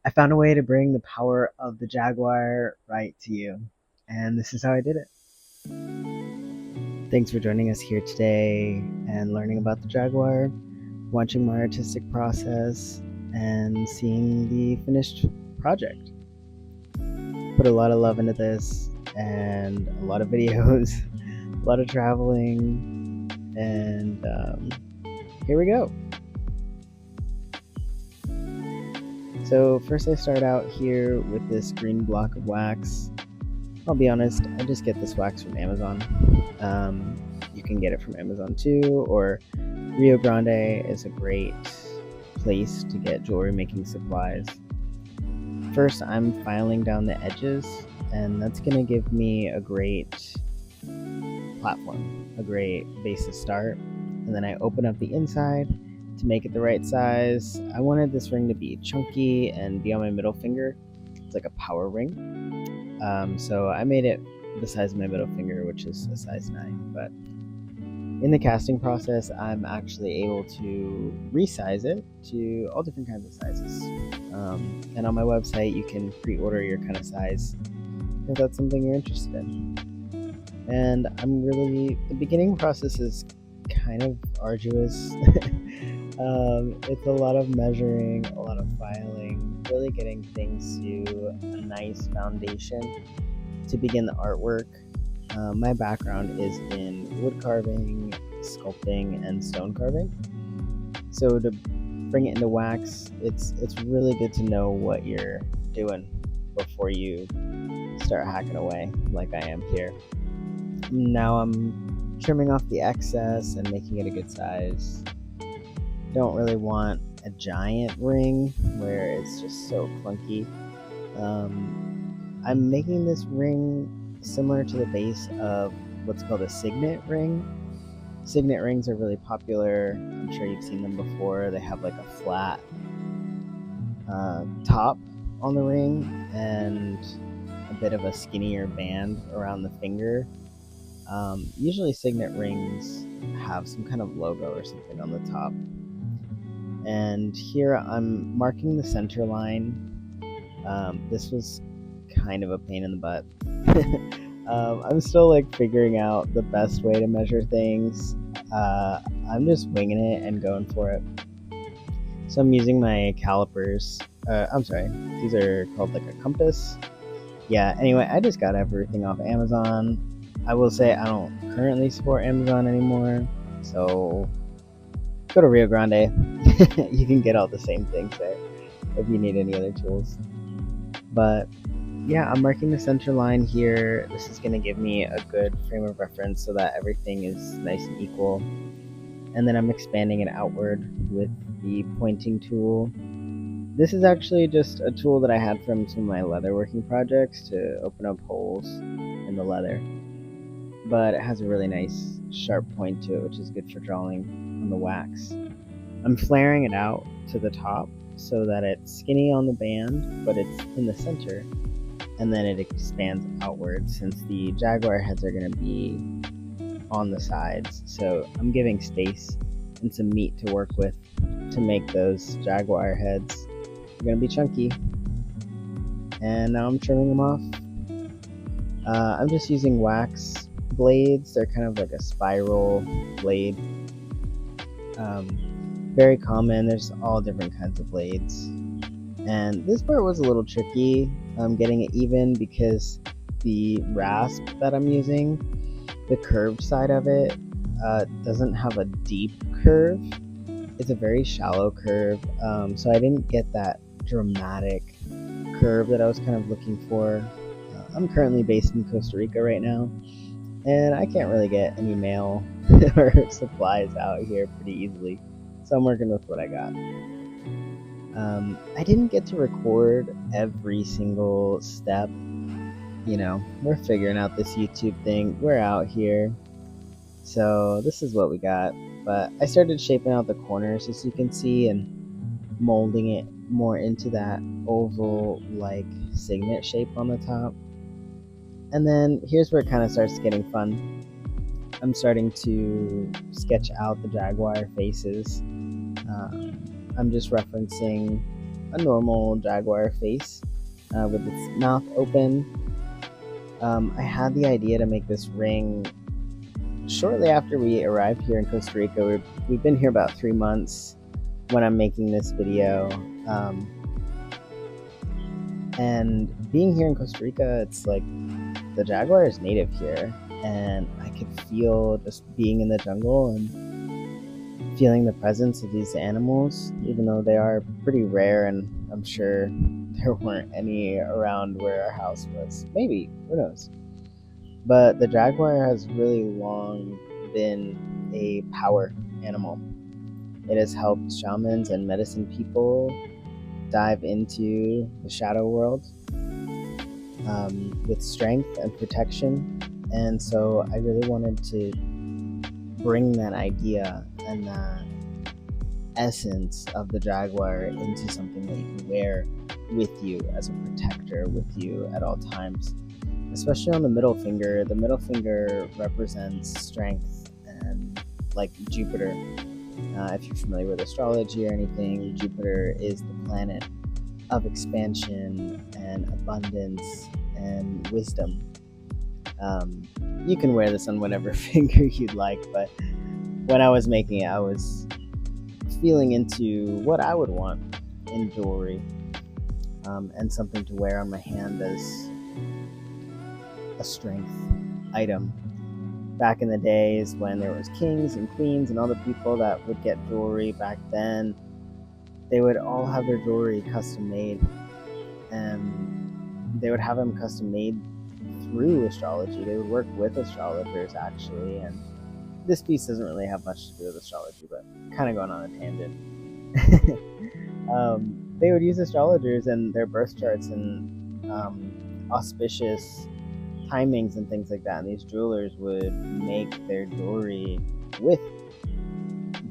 I found a way to bring the power of the Jaguar right to you. And this is how I did it. Thanks for joining us here today and learning about the Jaguar, watching my artistic process, and seeing the finished project. Put a lot of love into this and a lot of videos, a lot of traveling, and here we go. So first I start out here with this green block of wax. I'll be honest, I just get this wax from Amazon. You can get it from Amazon too, or Rio Grande is a great place to get jewelry making supplies. First, I'm filing down the edges, and that's going to give me a great platform, a great base to start. And then I open up the inside to make it the right size. I wanted this ring to be chunky and be on my middle finger. It's like a power ring. So I made it the size of my middle finger, which is a size 9. But in the casting process, I'm actually able to resize it to all different kinds of sizes. And on my website, you can pre-order your kind of size if that's something you're interested in. And the beginning process is kind of arduous. It's a lot of measuring, a lot of filing, really getting things to a nice foundation to begin the artwork. My background is in wood carving, sculpting, and stone carving. So to bring it into wax, it's really good to know what you're doing before you start hacking away like I am here. Now I'm trimming off the excess and making it a good size. Don't really want a giant ring where it's just so clunky. I'm making this ring similar to the base of what's called a signet ring. Signet rings are really popular. I'm sure you've seen them before. They have like a flat top on the ring and a bit of a skinnier band around the finger. Usually signet rings have some kind of logo or something on the top. And here I'm marking the center line. This was kind of a pain in the butt. I'm still figuring out the best way to measure things. I'm just winging it and going for it. So I'm using my calipers. These are called a compass. Yeah, anyway, I just got everything off Amazon. I will say I don't currently support Amazon anymore, so go to Rio Grande. You can get all the same things there if you need any other tools. But yeah, I'm marking the center line here. This is going to give me a good frame of reference so that everything is nice and equal. And then I'm expanding it outward with the pointing tool. This is actually just a tool that I had from some of my leather working projects to open up holes in the leather. But it has a really nice sharp point to it, which is good for drawing on the wax. I'm flaring it out to the top so that it's skinny on the band, but it's in the center, and then it expands outward since the Jaguar heads are going to be on the sides. So I'm giving space and some meat to work with to make those Jaguar heads. They're going to be chunky. And now I'm trimming them off. I'm just using wax blades. They're kind of like a spiral blade. Very common. There's all different kinds of blades. And this part was a little tricky, getting it even because the rasp that I'm using, the curved side of it, doesn't have a deep curve. It's a very shallow curve, so I didn't get that dramatic curve that I was kind of looking for. I'm currently based in Costa Rica right now, and I can't really get any mail or supplies out here pretty easily, so I'm working with what I got. I didn't get to record every single step. We're figuring out this YouTube thing. We're out here. So this is what we got. But I started shaping out the corners, as you can see, and molding it more into that oval-like signet shape on the top. And then here's where it kind of starts getting fun. I'm starting to sketch out the Jaguar faces. I'm just referencing a normal jaguar face with its mouth open. I had the idea to make this ring shortly after we arrived here in Costa Rica. We've been here about 3 months when I'm making this video. And being here in Costa Rica, it's like the jaguar is native here, and I could feel just being in the jungle and feeling the presence of these animals, even though they are pretty rare, and I'm sure there weren't any around where our house was. Maybe, who knows? But the jaguar has really long been a power animal. It has helped shamans and medicine people dive into the shadow world with strength and protection. And so I really wanted to bring that idea and that essence of the jaguar into something that you can wear with you as a protector, with you at all times. Especially on the middle finger. The middle finger represents strength, and like Jupiter. If you're familiar with astrology or anything, Jupiter is the planet of expansion and abundance and wisdom. You can wear this on whatever finger you'd like, but when I was making it, I was feeling into what I would want in jewelry, and something to wear on my hand as a strength item. Back in the days when there was kings and queens and all the people that would get jewelry back then, they would all have their jewelry custom made, and they would have them custom made through astrology. They would work with astrologers actually, and this piece doesn't really have much to do with astrology, but kind of going on a tangent. They would use astrologers and their birth charts and auspicious timings and things like that, and these jewelers would make their jewelry with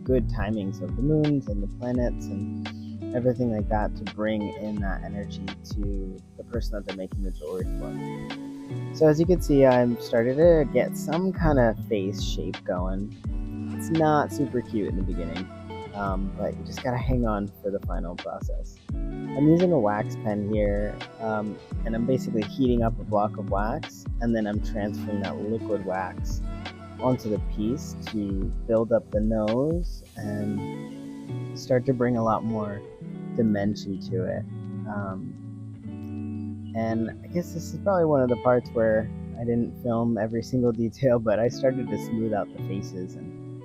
good timings of the moons and the planets and everything like that to bring in that energy to the person that they're making the jewelry for. So as you can see, I'm started to get some kind of face shape going. It's not super cute in the beginning, but you just gotta hang on for the final process. I'm using a wax pen here, and I'm basically heating up a block of wax, and then I'm transferring that liquid wax onto the piece to build up the nose and start to bring a lot more dimension to it. And I guess this is probably one of the parts where I didn't film every single detail, but I started to smooth out the faces. And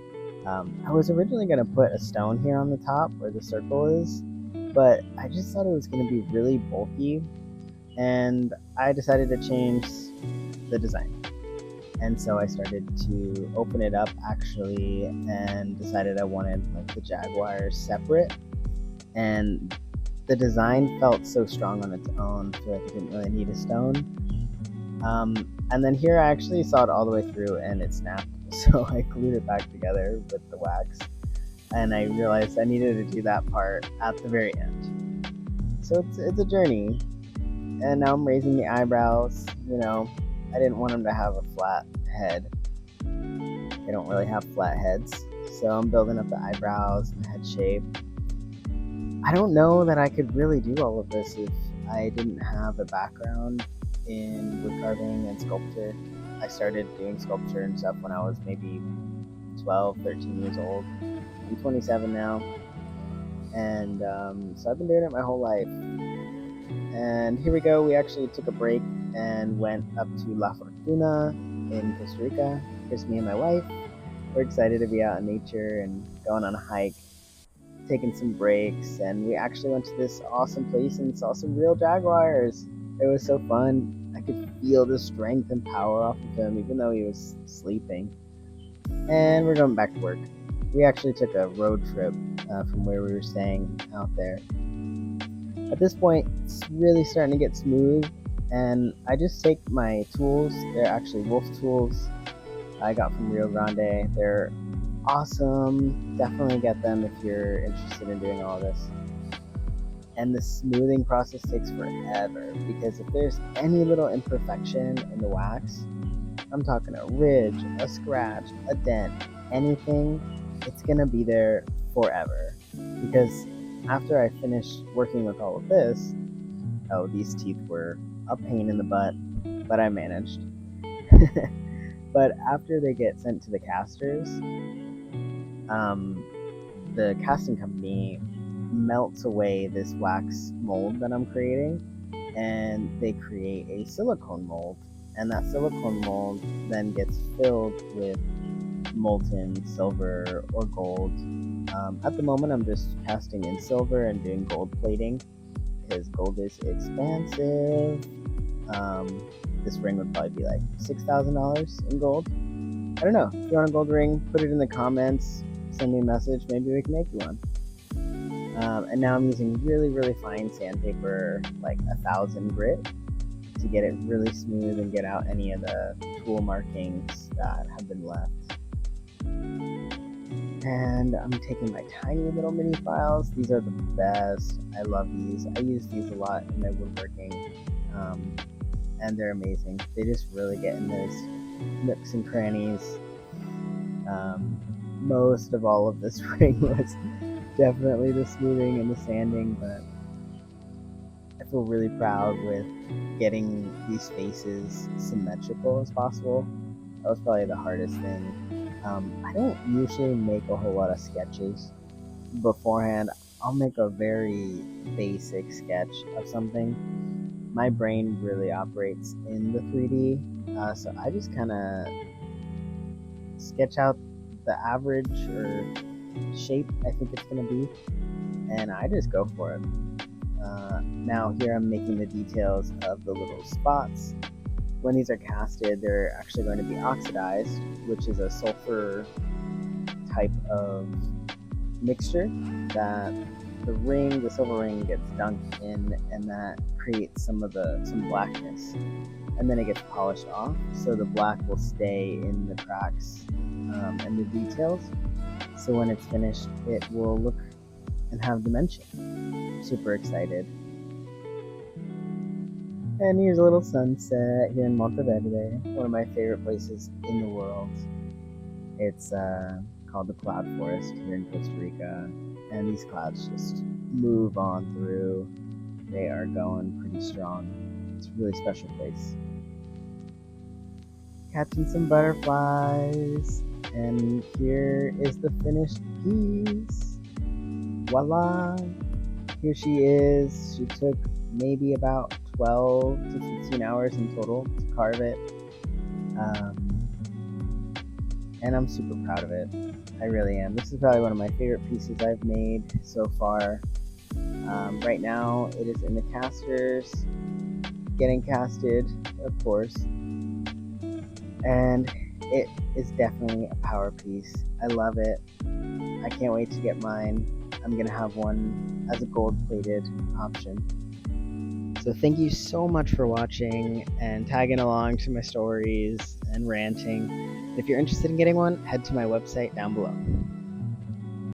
I was originally going to put a stone here on the top where the circle is, but I just thought it was going to be really bulky, and I decided to change the design. And so I started to open it up actually, and decided I wanted like the jaguar separate, and the design felt so strong on its own, I feel like it didn't really need a stone. And then here I actually saw it all the way through and it snapped, so I glued it back together with the wax, and I realized I needed to do that part at the very end. So it's a journey, and now I'm raising the eyebrows. I didn't want them to have a flat head. They don't really have flat heads, so I'm building up the eyebrows and the head shape. I don't know that I could really do all of this if I didn't have a background in wood carving and sculpture. I started doing sculpture and stuff when I was maybe 12, 13 years old. I'm 27 now, and so I've been doing it my whole life. And here we go, we actually took a break and went up to La Fortuna in Costa Rica. Here's me and my wife. We're excited to be out in nature and going on a hike, taking some breaks, and we actually went to this awesome place and saw some real jaguars. It was so fun. I could feel the strength and power off of him even though he was sleeping. And we're going back to work. We actually took a road trip from where we were staying out there. At this point, it's really starting to get smooth, and I just take my tools. They're actually wolf tools I got from Rio Grande. They're awesome. Definitely get them if you're interested in doing all this. And the smoothing process takes forever, because if there's any little imperfection in the wax, I'm talking a ridge, a scratch, a dent, anything, it's gonna be there forever, because after I finished working with all of this, oh, these teeth were a pain in the butt, but I managed. But after they get sent to the casters, um, the casting company melts away this wax mold that I'm creating, and they create a silicone mold. And that silicone mold then gets filled with molten silver or gold. At the moment, I'm just casting in silver and doing gold plating because gold is expensive. This ring would probably be like $6,000 in gold. I don't know. If you want a gold ring, put it in the comments. Send me a message. Maybe we can make you one. And now I'm using really, really fine sandpaper, like 1,000 grit, to get it really smooth and get out any of the tool markings that have been left. And I'm taking my tiny little mini files. These are the best. I love these. I use these a lot in my woodworking, and they're amazing. They just really get in those nooks and crannies. Most of all of this ring was definitely the smoothing and the sanding, but I feel really proud with getting these faces symmetrical as possible. That was probably the hardest thing. I don't usually make a whole lot of sketches beforehand. I'll make a very basic sketch of something. My brain really operates in the 3D, so I just kind of sketch out the average or shape I think it's going to be, and I just go for it. Now here I'm making the details of the little spots. When these are casted, they're actually going to be oxidized, which is a sulfur type of mixture that the silver ring gets dunked in, and that creates some blackness. And then it gets polished off, so the black will stay in the cracks and the details. So when it's finished, it will look and have dimension. Super excited. And here's a little sunset here in Monteverde, one of my favorite places in the world. It's called the Cloud Forest here in Costa Rica, and these clouds just move on through. They are going pretty strong. It's a really special place. Catching some butterflies, and here is the finished piece. Voila! Here she is. She took maybe about 12 to 15 hours in total to carve it. And I'm super proud of it. I really am. This is probably one of my favorite pieces I've made so far. Right now, it is in the casters, getting casted, of course. And it is definitely a power piece. I love it. I can't wait to get mine. I'm going to have one as a gold-plated option. So thank you so much for watching and tagging along to my stories and ranting. If you're interested in getting one, head to my website down below.